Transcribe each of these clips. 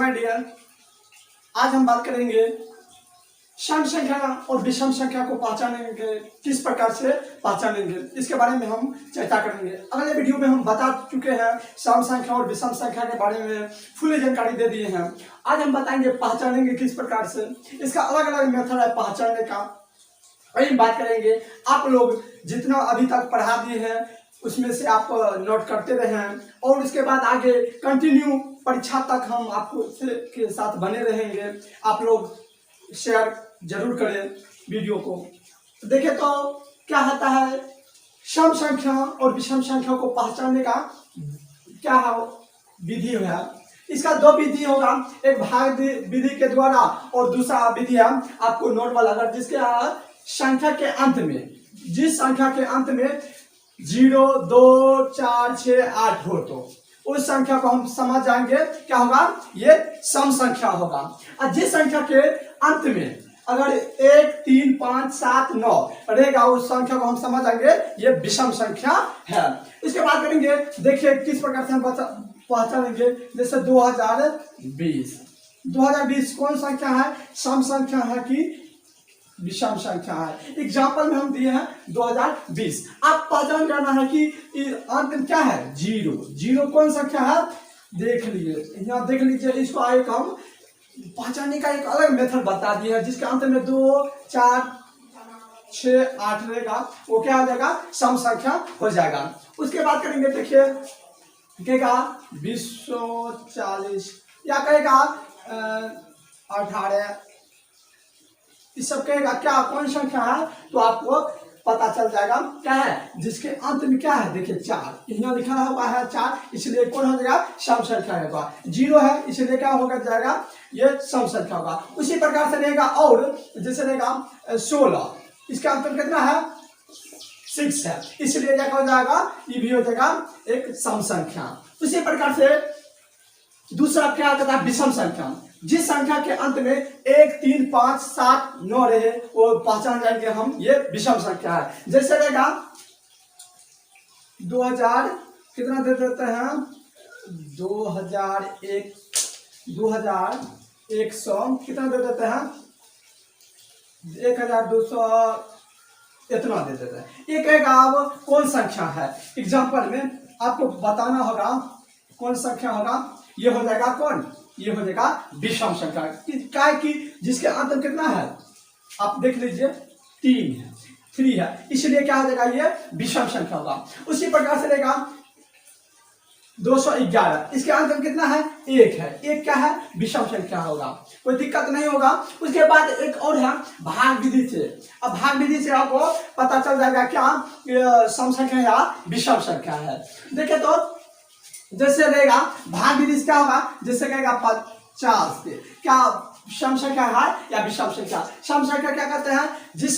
My dear, आज हम बात करेंगे सम संख्या और विषम संख्या को पहचानेंगे, किस प्रकार से पहचानेंगे, इसके बारे में हम चर्चा करेंगे। अगले वीडियो में हम बता चुके हैं सम संख्या और विषम संख्या के बारे में फुल जानकारी दे दिए हैं। आज हम बताएंगे पहचानेंगे किस प्रकार से, इसका अलग अलग मेथड है पहचानने का, वही बात करेंगे। आप लोग जितना अभी तक पढ़ा दिए हैं उसमें से आप नोट करते रहें और उसके बाद आगे कंटिन्यू परीक्षा तक हम आपको के साथ बने रहेंगे। आप लोग शेयर जरूर करें वीडियो को। तो देखें तो क्या होता है, सम संख्या और विषम संख्या को पहचानने का क्या विधि है। इसका दो विधि होगा, एक भाग विधि के द्वारा और दूसरा विधि है आपको नॉर्मल। अगर जिसके संख्या के अंत में, जिस संख्या के अंत में 0, 2, 4, 6, 8 हो तो उस संख्या को हम समझ जाएंगे क्या होगा, ये सम संख्या होगा। और जिस संख्या के अंत में अगर 1, 3, 5, 7, 9 रहेगा उस संख्या को हम समझ जाएंगे ये विषम संख्या है। इसके बाद करेंगे, देखिए किस प्रकार से हम पहचानेंगे। जैसे 2020 कौन संख्या है, सम संख्या है कि विषम संख्या है। एग्जाम्पल में हम दिए हैं 2020। आप पहचान करना है कि अंत में क्या है, 0 कौन संख्या है, देख लीजिए यहाँ देख लीजिए। इसको एक हम पहचानने का एक अलग मेथड बता दिया है, जिसके अंत में 2, 4, 6, 8 रहेगा, वो क्या हो जाएगा, सम संख्या हो जाएगा। उसके बाद करेंगे, देखिए कहेगा 240 या कहेगा 18, इस सब कहेगा क्या कौन संख्या है, तो आपको पता चल जाएगा क्या है, जिसके अंत में क्या है, देखिए 4 यहाँ लिखा हुआ है 4, इसलिए कौन हो जाएगा, सम संख्या होगा। 0 है इसलिए क्या होगा जाएगा, ये सम संख्या होगा। उसी प्रकार से रहेगा, और जैसे रहेगा 16, इसका अंत में कितना है, 6 है, इसलिए क्या हो जाएगा, ये भी हो जाएगा एक सम संख्या। उसी प्रकार से दूसरा क्या आता है, विषम संख्या। जिस संख्या के अंत में 1, 3, 5, 7, 9 रहे वो पहचान जाएंगे हम, ये विषम संख्या है। जैसे रहेगा 2000 कितना दे देते हैं, 2100 कितना दे देते हैं, 1200 इतना दे देते हैं। ये कहेगा अब कौन संख्या है, एग्जाम्पल में आपको बताना होगा कौन संख्या होगा, ये हो जाएगा कौन, ये हो जाएगा विषम संख्या। क्या कि जिसके अंत में कितना है, आप देख लीजिए 3 है, इसलिए क्या हो जाएगा, ये विषम संख्या होगा। उसी प्रकार से रहेगा 211, इसके अंत में कितना है, 1 है, 1 क्या है, विषम संख्या होगा, कोई दिक्कत नहीं होगा। उसके बाद एक और है भाग विधि से। अब भाग विधि से आपको पता चल जाएगा क्या सम संख्या या विषम संख्या है। देखिए तो जैसे रहेगा भाग विधि से क्या होगा, जैसे कहेगा 50 के क्या सम संख्या है या विषम संख्या। सम संख्या क्या कहते हैं, जिस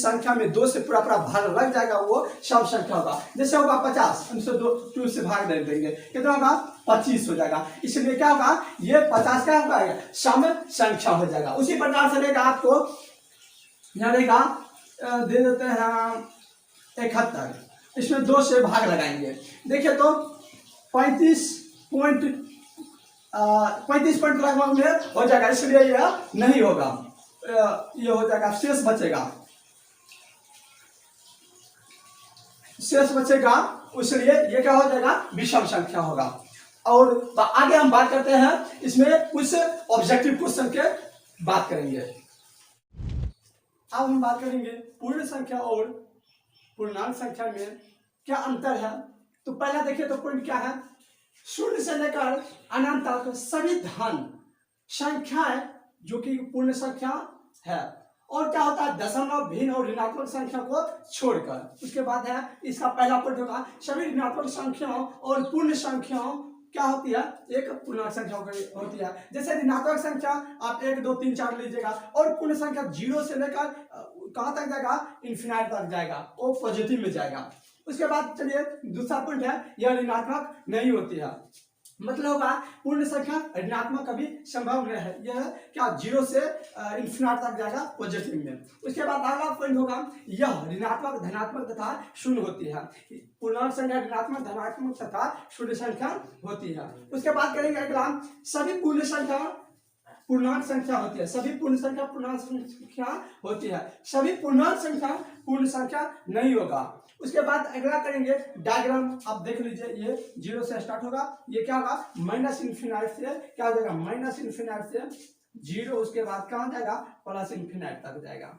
संख्या में 2 से पूरा भाग लग जाएगा वो सम संख्या होगा। जैसे होगा 50, हम 2 से भाग दे देंगे, कितना होगा, 25 हो जाएगा, इसलिए क्या होगा, ये 50 क्या होगा, सम संख्या हो जाएगा। उसी प्रकार से रहेगा, आपको यहाँ रहेगा दे देते हैं 71, इसमें 2 से भाग लगाएंगे। देखिए तो 35 पॉइंट लगभग में हो जाएगा, इसलिए यह नहीं होगा, ये हो जाएगा, शेष बचेगा, इसलिए ये क्या हो जाएगा, विषम संख्या होगा। और आगे हम बात करते हैं, इसमें कुछ ऑब्जेक्टिव क्वेश्चन के बात करेंगे। अब हम बात करेंगे पूर्ण संख्या और पूर्णांक संख्या में क्या अंतर है। तो पहला देखिए तो पॉइंट क्या है, 0 से लेकर अनंत तक सभी धन संख्याएं जो कि पूर्ण संख्या है, और क्या होता है, दशमलव, भिन्न और ऋणात्मक संख्या को छोड़कर। उसके बाद है इसका पहला पॉइंट होगा, सभी ऋणात्मक संख्याओं और पूर्ण संख्याओं क्या होती है, एक पूर्णांक संख्या होती है। जैसे ऋणात्मक संख्या आप 1, 2, 3, 4 लीजिएगा, और पूर्ण संख्या 0 से लेकर कहाँ तक जाएगा, इन्फिनाइट तक जाएगा, वो पॉजिटिव में जाएगा। उसके बाद चलिए दूसरा पॉइंट है, यह ऋणात्मक नहीं होती है, मतलब होगा पूर्ण संख्या ऋणात्मक कभी संभव नहीं है। यह क्या 0 से इंफिनिटी तक जाएगा पॉजिटिव में। उसके बाद अगला पॉइंट होगा यह ऋणात्मक धनात्मक तथा शून्य होती है। पूर्णांक संख्या ऋणात्मक धनात्मक तथा शून्य संख्या होती है। उसके बाद करेंगे अगला सभी पूर्ण संख्या पूर्णांक संख्या होती है। सभी पूर्ण संख्या पूर्णांक संख्या होती है। सभी पूर्णांक संख्या पूर्ण संख्या नहीं होगा। उसके बाद अगला करेंगे डायग्राम। आप देख लीजिए ये 0 से स्टार्ट होगा, ये क्या होगा माइनस इन्फिनिटी से क्या हो जाएगा माइनस इन्फिनिटी से 0, उसके बाद कहाँ जाएगा प्लस इन्फिनिटी तक जाएगा।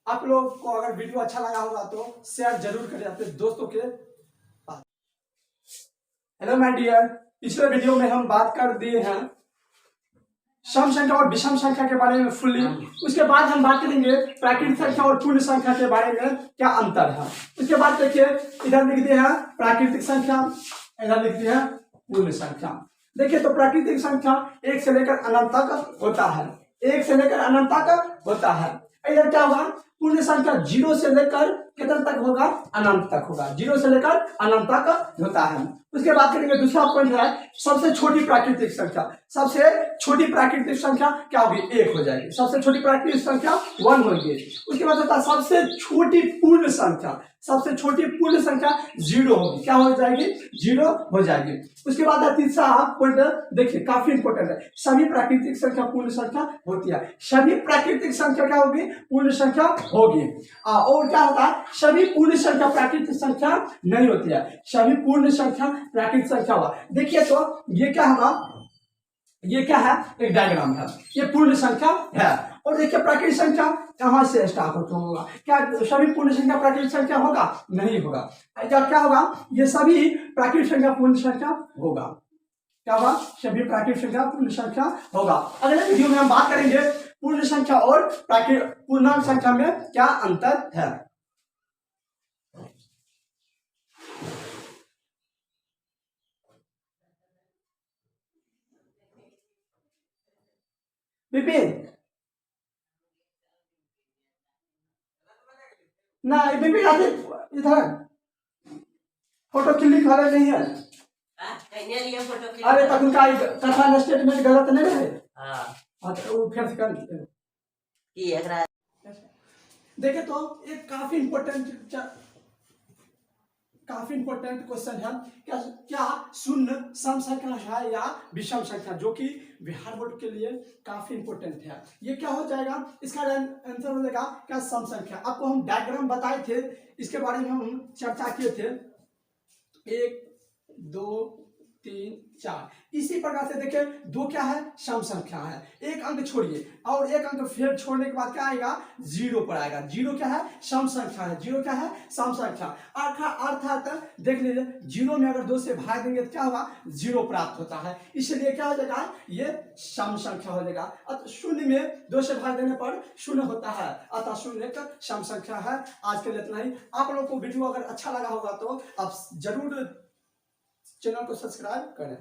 आप लोग को अगर वीडियो अच्छा लगा होगा तो शेयर जरूर करें अपने दोस्तों के पास। हेलो माय डियर, पिछले वीडियो में हम बात कर दिए हैं सम संख्या और विषम संख्या के बारे में फुल्ली। उसके बाद हम बात करेंगे प्राकृतिक संख्या और पूर्ण संख्या के बारे में क्या अंतर है। उसके बाद देखिए इधर लिख दिए हैं प्राकृतिक संख्या, इधर लिख दिए हैं पूर्ण संख्या। देखिए तो प्राकृतिक संख्या 1 से लेकर अनंत तक होता है, 1 से लेकर अनंत तक होता है। इधर क्या होगा पूर्ण संख्या 0 से लेकर कितने तक होगा अनंत तक होगा, 0 से लेकर अनंत तक होता है। उसके बाद करेंगे दूसरा पॉइंट है सबसे छोटी प्राकृतिक संख्या। सबसे छोटी प्राकृतिक संख्या क्या होगी 1 हो जाएगी, सबसे छोटी प्राकृतिक संख्या 1 होगी। उसके बाद होता है सबसे छोटी पूर्ण संख्या, सबसे छोटी पूर्ण संख्या 0 होगी, क्या हो जाएगी 0 हो जाएगी। उसके बाद तीसरा पॉइंट देखिए काफी इंपॉर्टेंट है, सभी प्राकृतिक संख्या पूर्ण संख्या होती है। सभी प्राकृतिक संख्या क्या होगी पूर्ण संख्या होगी। और क्या होता है सभी पूर्ण संख्या प्राकृतिक संख्या नहीं होती है, सभी पूर्ण संख्या प्राकृतिक संख्या होगा। देखिए तो ये क्या होगा, ये क्या है एक डायग्राम है, ये पूर्ण संख्या है। और देखिए प्राकृतिक संख्या कहां से स्टार्ट होगा, क्या सभी पूर्ण संख्या प्राकृतिक संख्या होगा नहीं होगा। क्या होगा ये सभी प्राकृतिक संख्या पूर्ण संख्या होगा, क्या होगा सभी प्राकृतिक संख्या पूर्ण संख्या होगा। अगले वीडियो में हम बात करेंगे पूर्ण संख्या और पूर्णांक संख्या में क्या अंतर है। विपिन ना विपिन आते इधर फोटो क्लिक वाले नहीं है। अरे तक उनका कथन स्टेटमेंट गलत नहीं है। हाँ तो वो फिर से कर देखे तो एक काफी इंपॉर्टेंट क्वेश्चन है क्या शून्य सम संख्या है या विषम संख्या, जो कि बिहार बोर्ड के लिए काफी इंपॉर्टेंट है। ये क्या हो जाएगा इसका आंसर हो जाएगा क्या सम संख्या। आपको हम डायग्राम बताए थे, इसके बारे में हम चर्चा किए थे 1 2 3 4। इसी प्रकार से देखिए 2 क्या है सम संख्या है, एक अंक छोड़िए और एक अंक फिर छोड़ने के बाद क्या आएगा 0 पर आएगा। 0 क्या है सम संख्या है, 0 क्या है सम संख्या। अर्थात देख लीजिए 0 में अगर 2 से भाग देंगे तो क्या होगा 0 प्राप्त होता है, इसलिए क्या हो जाएगा ये सम संख्या हो जाएगा। अतः 0 में 2 से भाग देने पर 0 होता है, अतः 0 एक सम संख्या है। आज के लिए इतना ही। आप लोगों को वीडियो अगर अच्छा लगा होगा तो आप जरूर चैनल को सब्सक्राइब करें।